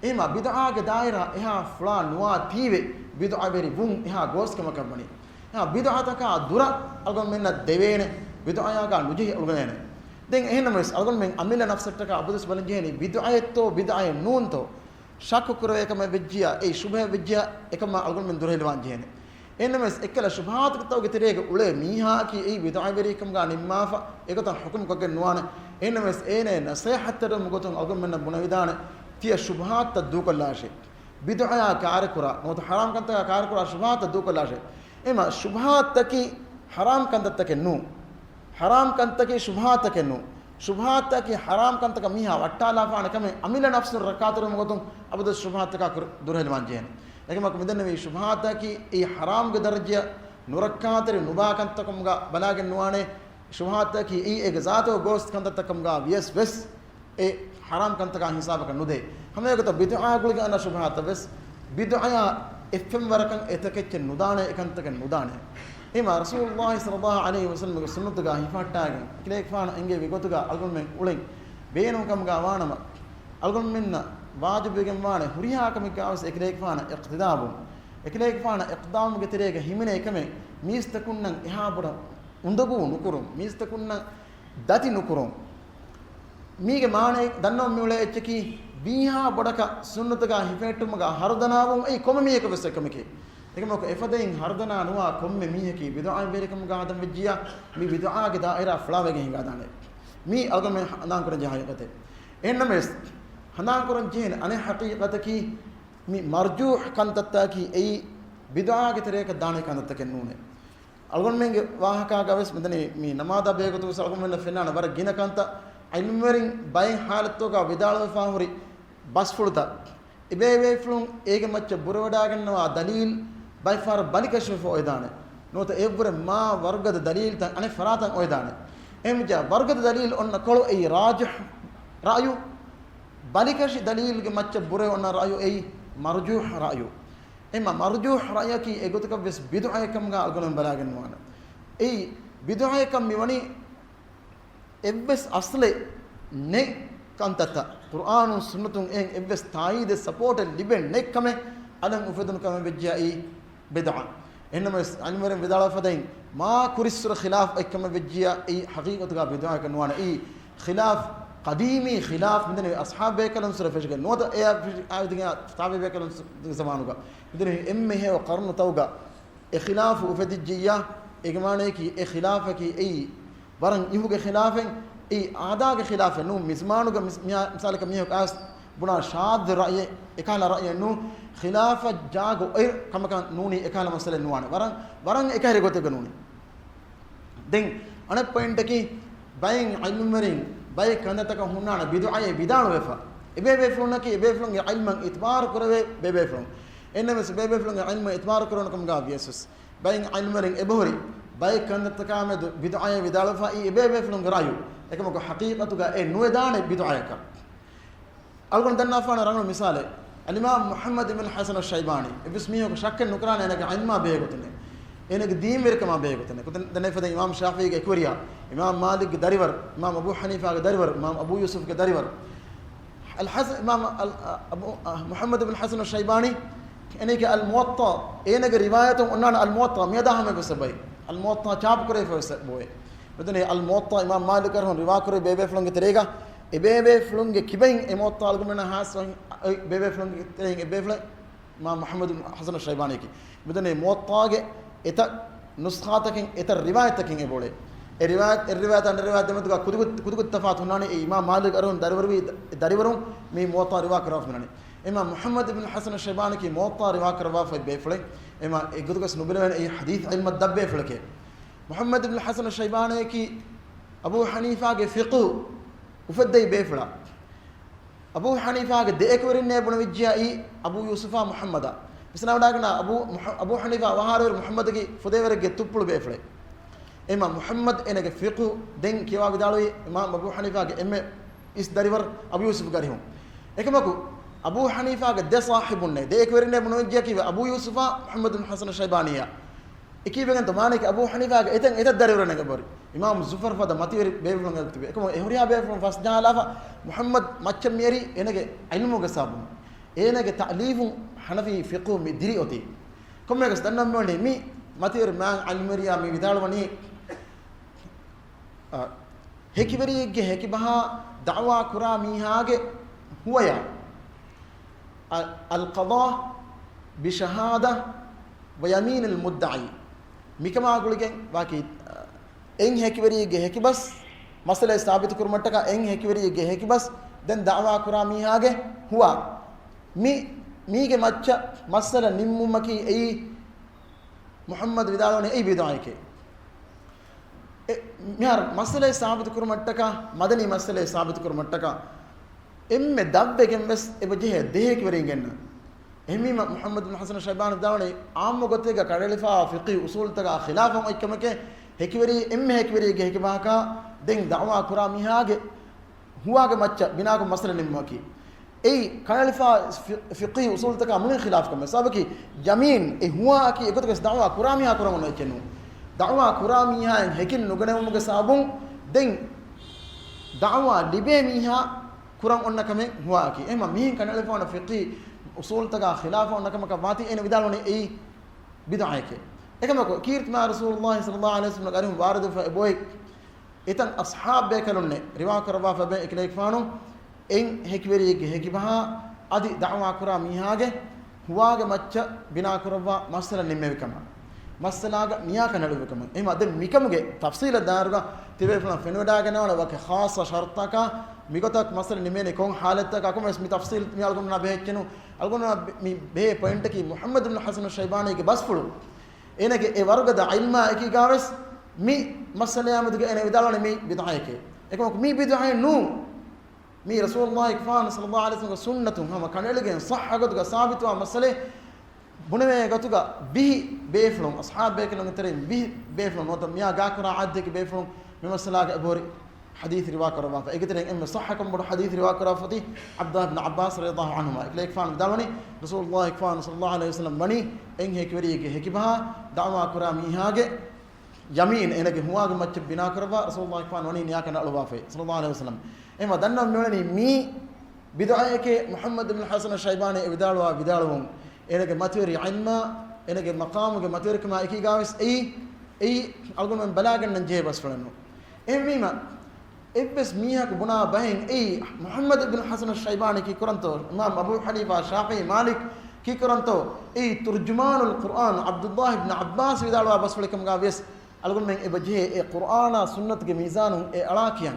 ema bid'a ge daira eha fla nuwa tiwe bid'a beri bun eha gos kama kabani ha bid'a taka dura algon menna devene bid'a ga nuji algon ene den ehnames algon men amila nafsat taka abudus balan jehni bid'a etto bid'a nun to shak kurave ekam vejjiya ei shubha vejjiya ekam algon men durhelwan jehni ehnames ekkala shubhat katawge terege ule miha ki ei bid'a beri ekam ga nimmafa ekatan hukum kogen nuwana ehnames ene nasihatter mugoton algon menna bunawidana tiya shubhat tadukallashe bid'a karakura not haram kanta karakura shubhat tadukallashe ema shubhat taki haram kanta take nu haram kanta ki shubhat take nu shubhat taki haram kanta ka miha wattala faana kame amila nafsu rakatur mugoton abud shubhat taka durhelwan jehen ekmak midanne vi shubhat taki e haram ge darajya nurakkatere nuba kanta kamga balagen nuane shubhat taki e egzato gost kanta takamga yes wes e haram kanta ka hisab ka nude hame ko bid'a gulga ana shubhat wes bid'a effem warakan etakech nudane ekantaka nudane ema rasulullah sallallahu alaihi wasallam ge sunnatuga hifattagen kilek faana enge vigotuga algon men ulen beenum kam ga wanama algon menna wajibegen wane huriha kam ga awas ekilek faana iqtidabum ekilek faana iqdam ge terege himine ekame mistakunnan eha boda undagu nukurum mistakunnan dati nukurum mige maane dannom mule echki biha bodaka sunnatuga hifetumuga hardanavum ei komme eka wes ekameke ekamo ko efadein hardana nuwa komme miheki bid'a berekam ga adam vejjiya mi bid'a ge daira flawege hinga dane mi algame hanan koran jahayate ennames hanan koran jehen ane haqiqataki mi marjuh kantatta ki ei bid'a ge tereka dane kantatta kennune algon menge wahaka ga wes medane mi namada begotu algon men fenana war gina kanta ilmerin bay halatto ga vidalwa faamuri bas fulta ibebe flun ege macca burwada gannawa dalil by far balikashf oidane nota evre ma wargada dalil tan ane faratan oidane emja wargada dalil onna kolo ei rajih ra'yu balikash dalil ge macca bure onna ra'yu ei marjuh ra'yu emma marjuh ra'yaki egotka ves bid'a ekam ga algon balagen wana ei bid'a ekam miwani ebbes asle ne kantata qur'anun sunnatun en ebbes taide supported liben ne kame alam ufedun kame vejja ei bid'a enma anmaren vidala fadain ma kurisur khilaf ekam vejja ei haqiqatu ga bid'a kan wana ei khilaf qadimi khilaf midne ashab bekalam sura feshga nota e aydiga tabe bekalam zamanuga midne emme he qarn tawga e khilaf ufedijja egmane ki e khilaf ki ei waran ihuge khilafen ei aada ge khilafe nu mizmanuga misal ka miho kas buna shad ra'ye ekala ra'ye nu khilafa jago er kamakan nuni ekala masale nuwane waran ekare gote ganuni den ane point ki bayin ilmerin bay kanata ka hunana bid'a bidanu wefa ebebe flonna ki ebebe flon ilman itbar kurave bebe flon enmes bebe flon ilman itbar kuron kam ga yesus bayin ilmerin ebori bay kanata ka med bid'a bidalu fa ebebe flon rayu ekam ko haqiqatu ga e nuedane bid'a ka algon danna faana rangu misale al-imam muhammad ibn hasan al-shaybani ibismiyo ko shakken nukrana enaka ilma beegotne enaka diimir kama beegotne ko danne fada imam shafi'i ge kuriya imam malik ge dariwar imam abu hanifa ge dariwar imam abu yusuf ge dariwar al-hasan imam muhammad ibn hasan al-shaybani enaka al-muwatta enaka riwayatun unna al-muwatta miyadahame besabai al-muwatta chap kore fese boy bedane al-muwatta imam malik arhon riwa kore bebe flonge terega ebebe flonge kibain emotta algumena hasan bebe flonge terega ebebe imam muhammad ibn hasan al-shaybani ki bedane muwatta ge eta nuskhatakin eta riwayatakin ebole e riwayat and riwayat demetuga kudugut tafat hunane e imam malik arhon dariwarum me muwatta riwa karaf menane imam muhammad ibn hasan al-shaybani ki muwatta riwa karwa fa befle ema e gudugas nubelen e hadith ilm dabbe fleke muhammad ibn hasan al-shaybani ki Abu Hanifa ge fiqh ufaddai befla Abu Hanifa ge deekwerin ne buna vijja I Abu Yusufa Muhammada misna wadagna Abu Hanifa waharur Muhammad ge fudevere ge tuppulu befle ema Muhammad enege fiqh den kiwa vidaloi Imam Abu Hanifa ge emme is darivar Abu Yusuf garihum ekamaku Abu Hanifa ge de sahibunne deekwerin ne buna vijja ki Abu Yusufa Muhammad bin Hasan Shaybaniya ikibengan to mane ke Abu Hanifa ge eten etat darivar ne gabori Imam Zufar fada mativeri bevlon galtibe ekamo ehuriya bevlon fas jalafa Muhammad maccam meri enege ilmu ge sabun enege ta'lifun Hanafi fiqh mi diri oti komme ge stannam noni mi mativeri man almeriya mi vidalwani hekiveri ge hekibaha da'wa kura mi hage huwaya al-qada bi shahada wa yamin al-mudda'i mikama guligen waki en hekiveri ge hekibas masala sabit kurmattaka en hekiveri ge hekibas den da'wa kura mi hage huwa mige macca masala nimmumaki ei Muhammad vidalone ei bidayke mihar masala sabit kurmattaka madani masala sabit kurmattaka emme dabbe gemmes ebeje dehekiveri genna ehmi Muhammad bin Hasan Shaybani vidalone aam gotega kadelifa fiqh usul taga khilafam ikkamake hekiveri emme hekiveri ge hekibaka den da'wa kura mi hage huwage macca binago masala nimmaki ei kanalifa fiqh usul taka mun khilaf kam sabaki yamin e huwa ki egot ges da'wa kurami ha kuram no chenu da'wa kurami ha hekin nugane muge sabun den da'wa libe mi ha kuram onna kame huwa ki ema mi kanalifa na fiqh usul taka khilaf onna kama ka wati en vidalone ei bid'a ke ekamako kirt ma rasulullah sallallahu alaihi wasallam garim warad fa boy etan ashab be kalunne riwa karwa fa be ekle fanu en hekiveri ge hekibaha adi da'wa kura mihage huwage macca bina kurwa masala nimmevekama masalaga niyaka naluwekama ema de mikamuge tafsil daruga tibe fana fenoda ganawala wake khassa shartaka migotak masala nimene kon halataka akum ismi tafsil mi algon na behechenu algon mi be point ki Muhammad ibn Hasan Shaybani ge basfulu enage e warugada ilma eki gaves mi masala amudige ene vidalone mi bid'ayke ekam mi bid'ay nu mi Rasulullah ikfan sallallahu alaihi wasallam sunnatu hama kaneligen sahha gotuga sabitu wa masale buneme gotuga bihi beflon ashab bekelon terim bihi beflon notam miya gakura adde ke beflon mi masala ga abori hadith riwa karwa fa egitren em sahha kam bod hadith riwa karwa fati Abdullah ibn Abbas radhiyallahu anhuma ikle ikfan dalwani Rasulullah ikfan sallallahu alaihi wasallam bani en hekveri ge hekibaha da'wa kura mi hage yamin enage huwage macce bina karwa Rasulullah ikfan wani niya kana alwa fa sallallahu alaihi wasallam ema dannam nolani mi bid'ayke Muhammad ibn Hasan Shaybani vidalwa vidalwon enage materi ilma enage maqam ge materi kama iki gavis ei algon balagan nan je bas fulano emima ebbes miha ko buna bahin ei Muhammad ibn Hasan Shaybani ki kuranto Imam Abu Hanifa Shafi'i Malik ki kuranto ei turjumanul Quran Abdullah ibn Abbas vidalwa bas fulakam gavis algon men ebaje e Qur'ana sunnat ge mizanun e alakiyan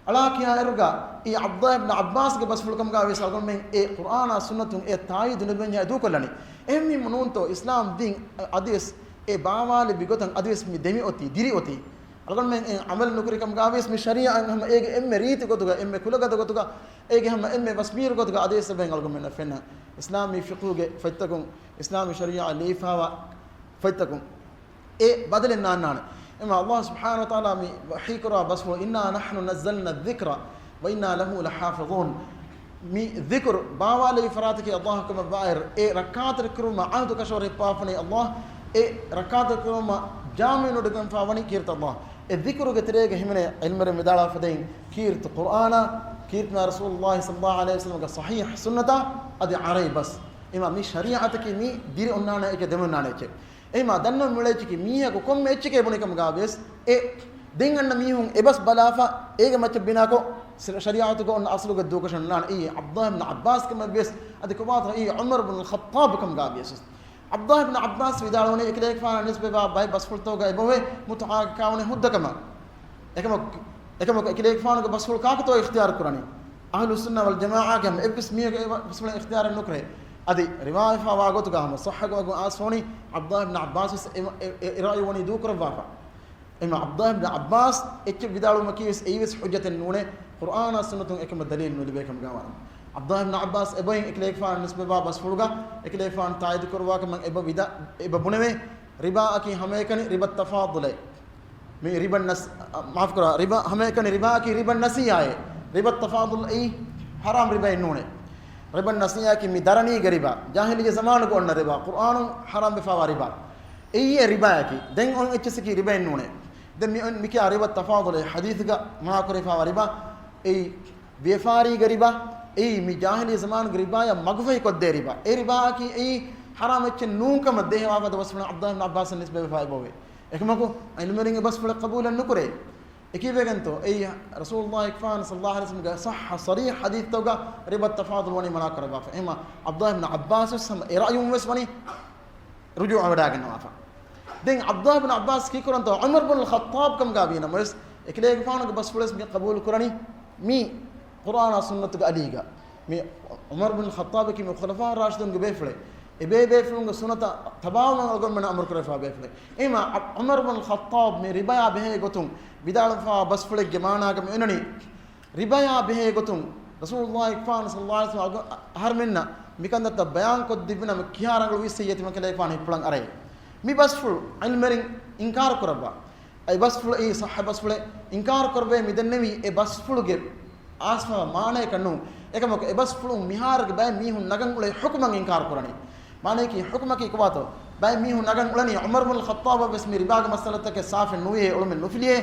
alakiya erga e Abdullah ibn Abbas ge bas fulkam ga wes algon men e Qur'ana sunnatun e taayid nebenya du kollani emmi mununto Islam din adis e baawale bigotan adis mi demi oti diri oti algon men e amal nukuri kam ga wes mi sharia an ham ege emme riti gotuga emme kulaga gotuga ege ham emme basmir gotuga adis ben algon men fenna islami fiqh ge fattakum islami sharia lifawa fattakum e badalen nan إما الله سبحانه وتعالى حيكرا بسمه إنا نحن نزلنا الذكر وإنا له لحافظون مي ذكر باوالي فراتك الله كما باير ركعات الكرمة عهد كشور بافني الله ركعات الكرمة جامع ندقن فاوني كيرت الله الذكر كتريك همنا علم المدالة فدين كيرت قرآن كيرت ما رسول الله صلى الله عليه وسلم صحيح سنة أدي عري بس إما مي شريعتك مي دير أنانا إيك دمنا نيك ema danna mulechiki miha ko komme echike bonikam gaabes denganna mihun ebas balafa ege macha binako shari'atu ko on aslu gaddu ko shannan Abdullah ibn Abbas kam bes adiko baat Umar ibn al-Khattab kam gaabes Abdullah ibn Abbas vidalone ekle fana nisbe ba bay bas fulto ga ebowe mut'a kaune huddakama ekamo ekle fana ko bas ful ka to ikhtiyar qurani ahlus sunna wal jamaa kam ebs miha bas ful ikhtiyar nukre ادي روايه فواغوت غام صح غو اسوني عبد الله بن عباس راي وني دوكر فافا إما عبد الله بن عباس إتش بدالو مكيس أيوس حجة النونة قرآن السنة إكمل دليل نولي بيكم جوان عبد الله بن عباس إبوين إكليك فان نسبة بابس فلوجا إكليك فان تايد كروا كمان إبا بيدا إبا بنوي ربا أكي همه كني ربا التفاضل من ربا النس معف كرا ربا همه كني ربا أكي ربا النسيئة ربا التفاضل أي حرام ربا النونة ربا النسيئة كي مدرني غريبا جاهلية زمان قلنا ربا قرآن حرام بفوا ربا أي ربا أكي دين أن إتشسكي ربا النونة دم ميكي ربا التفاضل حديث جا ما كري فوا ربا أي بيفاري غريبا أي مجاهلية زمان غريبا يا مغفى يكود ربا أي ربا أكي أي حرام إتشن نون كم الدهية وافد وصفنا عبد الله بن عباس النسبة بفوا بوي إكماكو علمرين بس فل قبول النكرة كيف يجنتو أي رسول الله يكفان صلى الله عليه وسلم صح صريح حديث توجا ربا التفاضل وني مناكر بافا إما عبد الله بن عباس سم رأيهم بس وني رجوع وداعنا وافا دين عبد الله بن عباس كي كرنتو عمر بن الخطاب كم قابينا مس إكلي يكفانك بس فلس من قبول القرآن مي قرآن سنة عليجا مي عمر بن الخطاب كي مخلفان راشدون قبيفله إبى فلون السنة تباهم أقول من أمر كرفا بيفله إما عمر بن الخطاب من ربايا به قطن بدال فا بس فلك جمانا كم إنني ربايا به قطن رسول الله يكفان صلى الله عليه وسلم هر منا مكان البيان قد دبنا مكيار عن الويسية مكلا يكفان يفلان أري مي بس فل علمرين إنكار كربا أي بس فل أي صح بس فل إنكار كربا ميدنمي أي بس فل جب أسمع معناه كنو إكمل أي بس فل مهار جبا ميهون نجن ولا حكم إنكار كراني معناه كي حكمك كباتو باي ميهو نغان ولاني عمر بن الخطاب بس مي رباغ مسألتك صاف النويه علم النفليه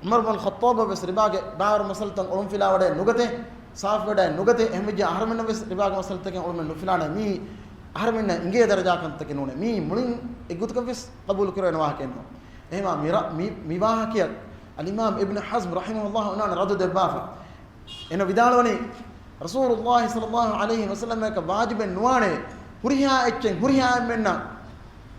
عمر بن الخطاب بس رباغ دار مسألتك علم فيلا ودا نغته صاف ودا نغته احمد احرمن بس رباغ مسألتك علم النفلانا مي احرمن انجي درجه كنتك نونه مي مولين اغوتك بس قبول كرن واكن ايما مي واهكيا الامام ابن حزم رحمه الله ان رد دبافا انه بدالوني رسول الله صلى الله عليه وسلم كواجب نوانه هريها اتشن هريها منا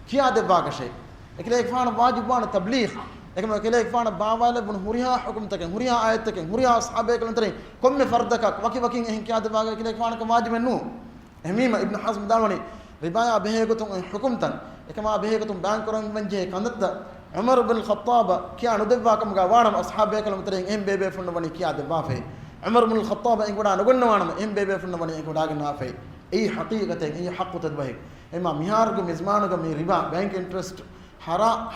كيا دباغ شيء اكليك فان واجبان تبليغ لكن اكليك فان باوال بن هريها حكم تك هريها ايت تك هريها اصحابك لنتري كم فردك وكي ان كيا دباغ اكليك فان واجب نو هميم ابن حزم دالوني ربايا بهيغتم حكمتن كما بهيغتم بان كرن منجه كندت عمر بن الخطاب كيا ندبا كم غوانم اصحابك لنتري ام بيبي فن بني كيا دبا في عمر بن الخطاب ان غدا نغن وانم ام بيبي فن بني ان غدا غنا في أي حقيقة أي حق تدبه إما مهارج مزمانج من ربا بانك انترست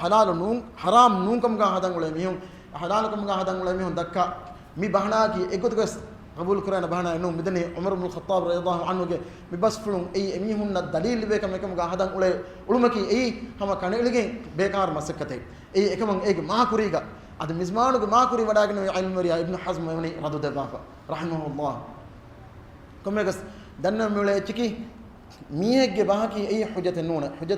حلال نون حرام نون كم جاه هذا نقوله ميهم حلال كم جاه هذا نقوله ميهم دكا مي بحنا كي إيكوت كس قبول كرنا بحنا إنه مدني عمر بن الخطاب رضي الله عنه كي بس فلون أي ميهم الدليل بكم جاه هذا نقوله علومك أي هم كانوا لقين بكار مسكته أي كم أي ما كوريجا هذا مزمانج ما كوري وداعنا علم مريا ابن حزم يعني رضي الله رحمه الله كم يقص دنا مولى تكي مية جبهكي أي حجة النونة حجة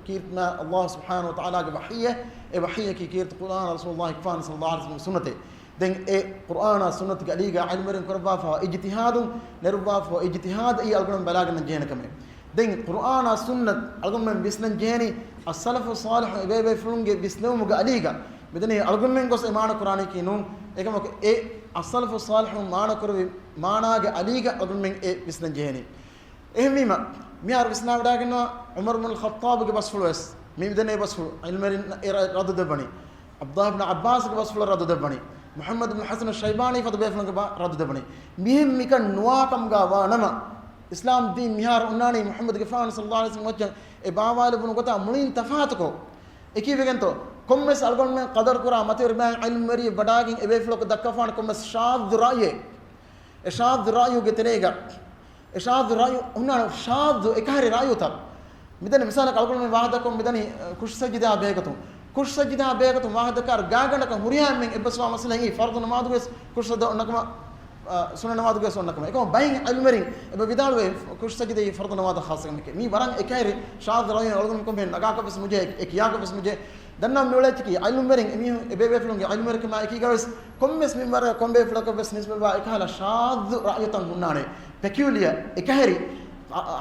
كيرتنا الله سبحانه وتعالى جبحية وحية كي كيرت القرآن رسول الله كفان صلى الله عليه وسلم سنته دين قرآن سنة قليقة علم رين كربا فهو اجتهاد نربا فهو اجتهاد أي ألقون بلاغ نجينا كمان دين قرآن سنة ألقون من بسنن جيني السلف الصالح بيبي فلونج بسلوم قليقة بدني ألقون من قص إيمان القرآن كينون إكما السلف الصالح معنا كربي معنا قليقة ألقون من بسنن جيني إهميما ميار بسنا وداعنا عمر بن الخطاب بس فلوس مي بدني بس فلو علمرين رد دبني عبد الله بن عباس بس فلو رد دبني محمد بن حسن الشيباني فضبه فلان كبا رد دبني مهم ميكن نواكم غوا نما اسلام دين ميار اناني محمد غفان صلى الله عليه وسلم وجه اباوال بن غتا ملين تفاتكو اكي بيگنتو كومس الگون من قدر كرا متر بان علم مري بداگين ابي فلو دكفان كومس شاذ رايه اشاذ رايه گتريگا اشاذ رايه هنا شاذ اكاري رايه تب مدني مثال الگون من واحدكم مدني كش سجدا بيگتو كش سجدا بيگتو واحد كار گاگنك مريا من ابسوا مثلا هي فرض نماز گس كش سد انكما سنن نماز گس انكما اكو باين علمري ابي بدال كش سجدا فرض نماز خاص كمك مي بران اكاري شاذ رايه الگون كم بين نگا بس مجھے ایک یا بس مجھے دنا مولاتي علمري مي ابي بفلون علمري كما اكي گس كومس مي مر كوم بفلك بس نسبه با اكالا شاذ رايه هنانه peculiar اكاري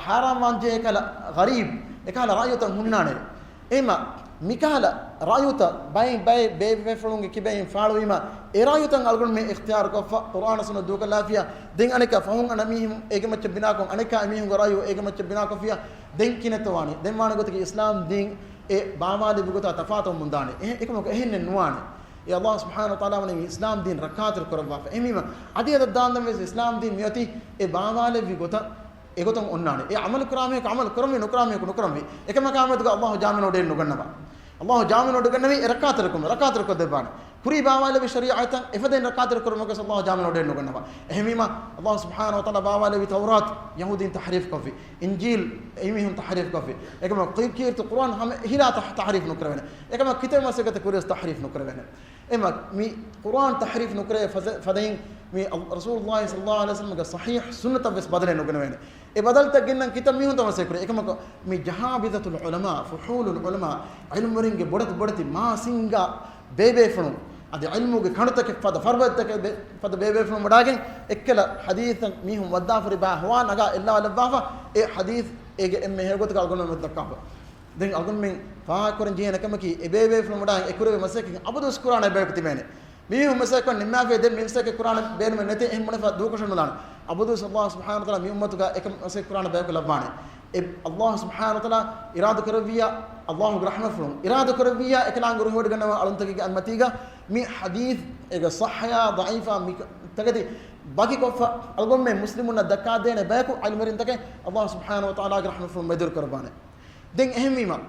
حرام وانجه اكالا غريب اكالا رايه هنانه اما ميكالا رايوتا باي بفلونغ كي باين فالو ايما ارايوتا الگون مي اختيار کو قران سنه دوك لافيا دين انك فهم انا ميهم ايگم چ بنا کو انك ميهم رايو ايگم چ بنا کو فيا دين كينتواني دين مان گوت اسلام دين baawale bugota tafatum mundani ekamo ehinne nuwane Allah subhanahu wa ta'ala wani islam din rakatul korwa emima adiyada daandam wes islam din miyati baawale bugota egoton onnane amal kurame ko amal kurame nukrame ko nukrame ekama kametuga Allah jamino de nugannawa Allah jamino de gannawi rakatul ko debana puri baawale bi shari'atan ifaden rakatul korma ko Allah jamino de nugannawa emima Allah subhanahu wa ta'ala baawale bi tawrat yahudin tahrif ko fi injil emihum tahrif ko fi ekama qir to quran ham hila tahrif nukrane ekama kitab masakata kuris tahrif nukrane ema mi quran tahrif nukre fadain mi rasulullah sallallahu alaihi wasallam ka sahih sunnah bes badale nuganwane badal taginnan kitab mi hunta masekure ekama mi jahabizatul ulama fuhulul ulama ilm ringe bodati ma singa bebe funu adi ilmu ge kanutake fada farbatake fada bebe funu madagen ekkala hadithan mi hum wadafri ba hwa naga illa wala bafa hadith ege emme hegot ka algon met dakaba den algon men fa koren jena kamaki bebe funu madagen ekure masekin abudus qur'an be kutimene mi hum masakon nimma fe den min sake qur'an ben men nete em mona du ko shonu dan abudus Allah subhanahu wa ta'ala mi ummatu ga ekam masake qur'an be ko labane Allah subhanahu wa ta'ala irada karawiya Allah rahma fulun irada karawiya eklang ruh wad ganna alantaki almatiga mi hadith ega sahya da'ifa mi tagadi baki ko algon me muslimun dakka dene ba ko almarin take Allah subhanahu wa ta'ala rahma fulun medur karbane den ehmima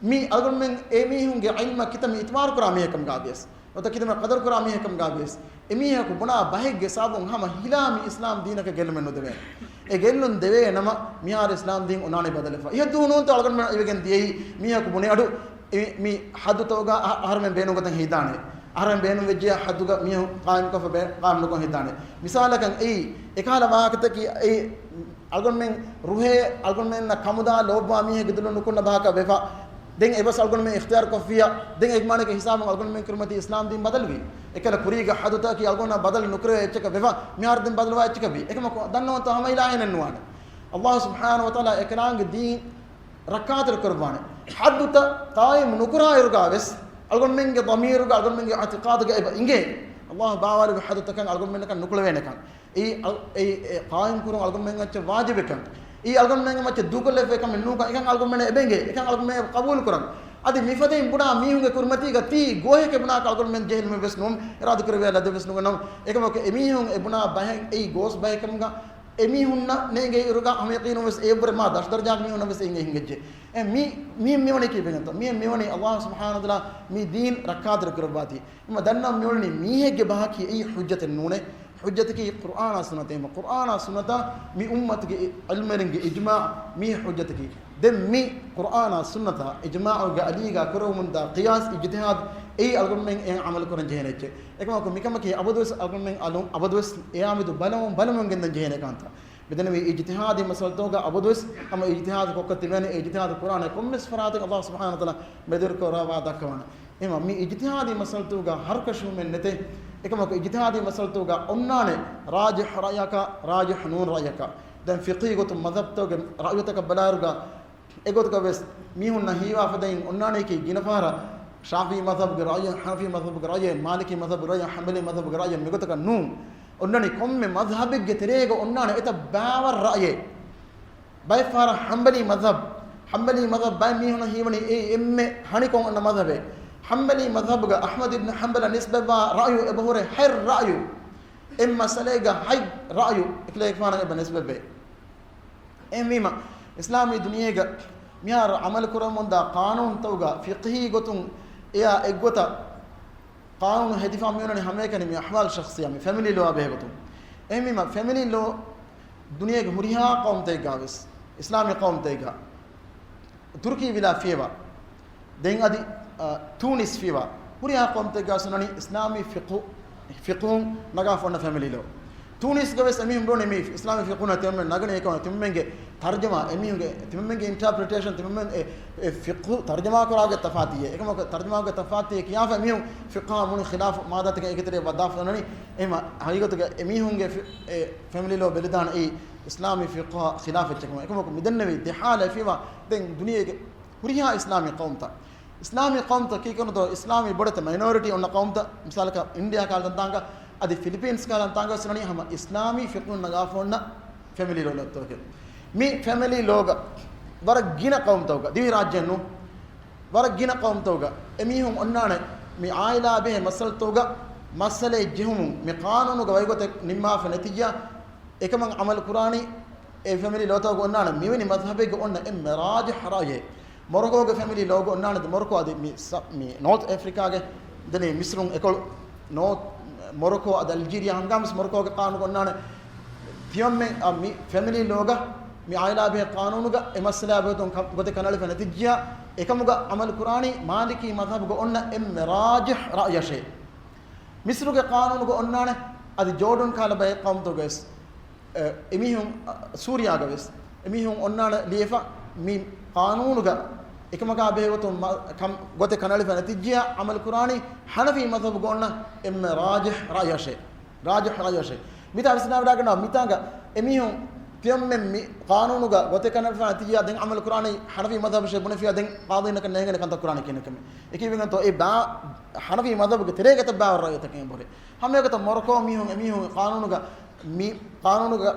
mi algon men emi hunge ilma kitam itmar kurami ekam gabes ota kitam qadar kurami ekam gabes emi ha ko buna bahege sabun hama hilami islam deenaka gelmen no deve e gellun deve nama mihar islam deen onane badalefa yadu non to algon men even dei mi ha ko bune adu mi hadu toga harmen benu gotan hidane harmen benu vejja haduga mi qaim ko be qaim no ko hidane misalakan ei ekala waakata ki ei algon men ruhe algon men na kamuda lobwa mi he gidulu nukuna bahaka befa den ebas algon men ikhtiyar ko fiya den egmane ke hisab algon men kurmati islam din badalwi ekala kuriga haduta ki algona badal nukre echka befa mihar din badalwa echka bi ekma ko danno to hama ilahin nuwana Allah subhanahu wa ta'ala eklang din rakatul qurbane haduta qaim nukra irgaves algon men ge damir ga algon men ge i'tiqad ga inge Allah baawal bi haduta kan algon men kan nukulwene kan qaim kurun algon men acha wajib kan algon men macha dugale fe kam nu ka ikan algon men ebenge ikan algon men qabul kuran adi mifade imbuda mi hunge kurmati ga ti gohe ke buna algon men jehel me besnum irad kurwe la de besnu nam ekam ke emi hun ebuna bahen gos bahe kam ga emi hunna nege iruga am yaqinu wes ebre ma dash darjat mi hunna wes inge hingeje mi woni ke benganto mi woni Allah subhanahu wa ta'ala mi din rakadir kurbati ma danna mi woni mi hege bahaki hujjat nune حجتك قرآن سنته ما قرآن سنته مي أمتك علمرنج إجماع مي حجتك دم مي قرآن سنته إجماع وقاليجا كرو من دا قياس اجتهاد أي ألقون من عمل كورن جهنة إكما كم ميكما كي أبدوس ألقون من ألوم أبدوس يامدو بلهم من جندن جهنة كانتا بدنا مي اجتهاد مسألة توجا أبدوس أما اجتهاد كوكتبان اجتهاد القرآن كم مسفرات الله سبحانه وتعالى بدر كورا وادا كمان إما مي اجتهاد مسألة توجا هركشوا من نته ekama ko ijtihadi masalto ga onnane rajih ra'yaka rajih nun ra'yaka dan fiqhi goto madhab to ga ra'yataka balaruga egot ga bes mi hunna hiwa fadain onnane ki ginafara shafi madhab ga ra'y hanafi madhab ga ra'y maliki madhab ga ra'y hanbali madhab ga ra'y megot ka nun onnane komme madhhab ge terega onnane eta bawar ra'y bay fara hanbali madhab bay mi hunna hiwani emme hanikon onna madhabe حنبلي مذهب أحمد بن حنبل نسبة رأيه أبو هريرة حر رأيه إما سليقة حي رأيه إكليك فانا إبن نسبة به إميما إسلامي دنيا ميار عمل كرمون دا قانون توغا فقهي قطن إيا إقوتا قانون هدفع ميوناني هميكني من أحوال شخصية من فاميلي لو أبيه قطن إميما فاميلي لو دنيا هريها قوم تيغا بس إسلامي قوم تيغا تركي بلا فيوا دين أدي تونس فيها هريها قوم تجاسونني إسلامي فقه نجافونا فاميلي لو تونس جبس أميهم دون أمي إسلامي فقهنا تمام نجني يكون تمامنج ترجمة أميهم تمامنج interpretation تمامن فقه ترجمة كراجة تفاتية إكما ترجمة كراجة تفاتية كيا فأميهم فقه من خلاف ما ده تكين كتير بدافع نوني إما هاي قط أميهم فاميلي لو بلدان إسلامي فقه خلاف الشكمة إكما مدنبي دحالة فيها دين دنيا هريها إسلامي قومتا إسلامي قومتا كي كانوا تو إسلامي بدرت minority أن قومتا مثلا إنديا كالن تانغا أدي فيلبينز كالن تانغا سناني هم إسلامي فيكون نجافونا family لولا توكل مي family لوجا برا جينا قومتا وكا دي راجنو waragina qawm toga emihum onnane mi aila be masal toga masale jehum mi qanunu ga waygote nimma fa natija ekaman amal qurani e family lota go onnane miweni madhhabe go onna em rajih raye Morocco ge family logo onnane Morocco adi mi North Africa ge dene misrun ekol North Morocco ad Algeria hangams Morocco ge qanunu go onnane tiyamme mi family loga mi aila be qanunu ga e masala be don gote kanal fa natija ekamuga amal qurani maliki madhhab go onna em rajih ra'ya shay misru ge qanun go onnane adi jordan kala bay qawm to ges emihum suriya ga wes emihum onnane liefa mi qanun ga ekamuga be goto kam gote kanal fa natija amal qurani hanafi madhhab go onna em rajih ra'ya shay mita bisna wada gana mitanga emihum tiyammem mi qanunuga gote kanal fa natija den amal qurani hanafi madhhab she bunafiya den qadina kan negen kan qurani ken kem ekiben to e ba hanafi madhhab ge tere gata ba rayata ken bore hamme gata morko mi hon qanunuga mi qanunuga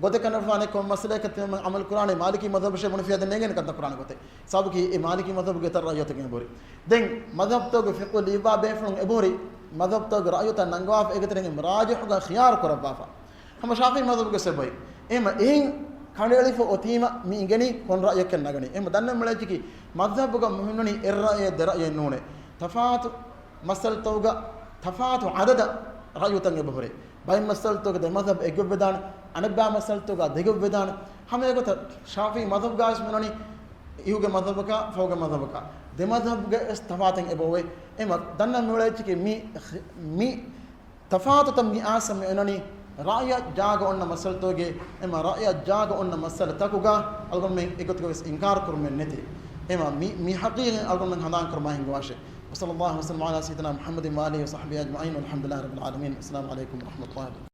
gote kanal fa ne ko masale ke tem amal qurani maliki madhhab she bunafiya den negen kan qurani gote sab ki e maliki madhhab ge tar rayata ken bore den madhhab to ge fiqh liba be from e bore madhhab to ge rayata nangwaf e ge tere rajih ga khiyar ko rabba ham shafi madhhab ge se boy ema ehin kaneli fo otima mi ingeni kon ra'ya ken nagani ema danna malajiki madhhab ga muhinnani erra e dara e nune tafatu masal tawga tafatu adada ra'yu tange bahore bay masal tawga de madhhab e gobbedan anabba masal tawga de gobbedan hame gota shafi madhhab ga ismunani ihuge madhhab ka fawga madhhab ka de madhhab ga tafatan e bowe ema danna malajiki mi tafatu tam mi asam enani ra'ya jaga onna masal toge ema ra'ya jaga onna masal takuga algon men egotgo inkar kurmen neti ema mi haqiqi algon men hadan kurma hingwashe wa sallallahu alaihi wa sallam ala sayyidina muhammadin wa alihi wa sahbihi ajma'in walhamdulillahi rabbil alamin assalamu alaikum wa rahmatullahi